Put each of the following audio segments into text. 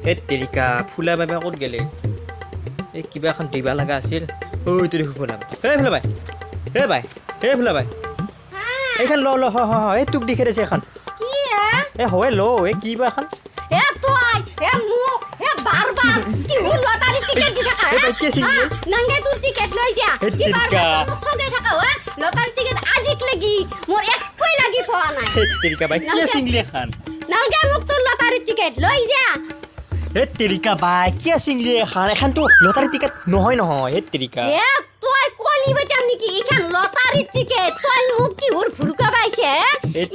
এই তেৰিকা ফুলা বাই ক'ত গেলে এই কিবা এখন দিবা লগা আছিল ঐ তুই ফুলা এই ফুলা বাই এই বাই এই ফুলা বাই এইখন ল ল হ হ এই তোক দেখে দিছে এখন কি এ হয় ল এই কিবা এখন এ তই এ মোক এ বারবার কি হল লটারি টিকেট দি থাকা এই কি আছিল নাঙ্গাই তোর টিকেট লই যা কি বারবার ঠগে থাকা ও লটারি টিকেট আজিক লাগি মোর একই লাগি পাওয়া নাই এই তেৰিকা বাই কি আছিল এখন নাঙ্গাই মোক তোৰ লটাৰি টিকেট লই যা এই তেৰিকা বাই কি আছিল এখন তো লটাৰী টিকেট নহয় নহয় এই তেৰিকা এ তুই কলি বাজাম নাকি এখান লটারি টিকেট তুই মোক কি ওর ফুরকা পাইছে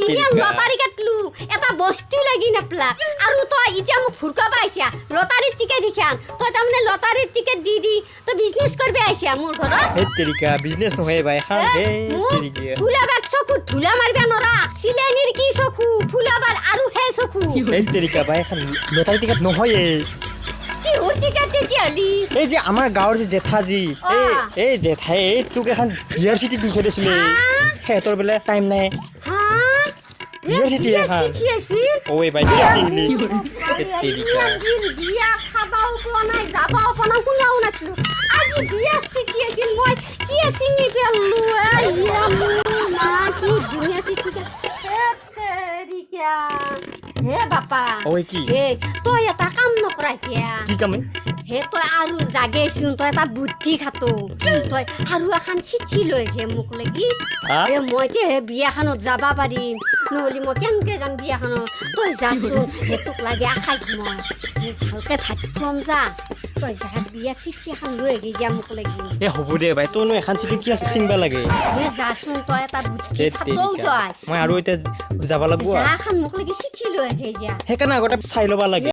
ইয়া লটারি কাটলু এটা বস্তু লাগি নাপলা আৰু তুই ইটা মোক ফুরকা পাইছা লটারি টিকেট এখান তুই তামনে লটারি টিকেট দি দি তো বিজনেস করবে আইছা মোর ঘর এই তেৰিকা বিজনেস নহয় বাই এখন এই তেৰিকা ফুলাবাক চকু ধুলা মাৰবে নৰা সিলেনিৰ কি চকু ফুলাবাৰ আৰু হে চকু এই তেৰিকা বাই এখন লটাৰী টিকেট নহয় কি ওৰ টিকেট দিয়ালি এই যে আমাৰ গাঁৱৰ যে জেঠাজি এই জেঠাই এই তোক এখন বিয়াৰ চিঠি দি খেদিছিলে সিহঁতৰ বোলে টাইম নাই হ্যাঁ বিয়াৰ চিঠি এখন চিঠি আছিল ঐ বাই কি আছিলি বিয়া খাবাও পোৱা নাই যাবাও পোৱা নাই কোনেও নাছিলো আজি বিয়া চিঠি আছিল মই কি চিঙি পেললো মা কি ধুনীয়া চিঠি হে বাপা ঐ কি হে তই এটা কাম নকৰা কিয়া কি কামে হে তই আৰু জাগেচোন তই এটা বুদ্ধি খাতো তই আৰু এখন চিঠি লৈ ঘে মোক লাগি এ মই যে হে বিয়াখনত যাবা পাৰিম নহ'লে মই কেনেকে যাম বিয়াখনত তই যাচোন হে তোক লাগে আখাইছ মই ভালকে ভাত খুৱাম যা তই যা বিয়া চিঠি এখন লৈ আহি যা মোক লাগি এ হ'ব দে বাই তইনো এখন চিঠি কি চিংবা লাগে হে যাচোন তই এটা বুদ্ধি খাতো তই মই আৰু এতিয়া যাব লাগিব যা এখন মোক লাগি চিঠি লৈ আহি যা সেইকাৰণে আগতে চাই ল'ব লাগে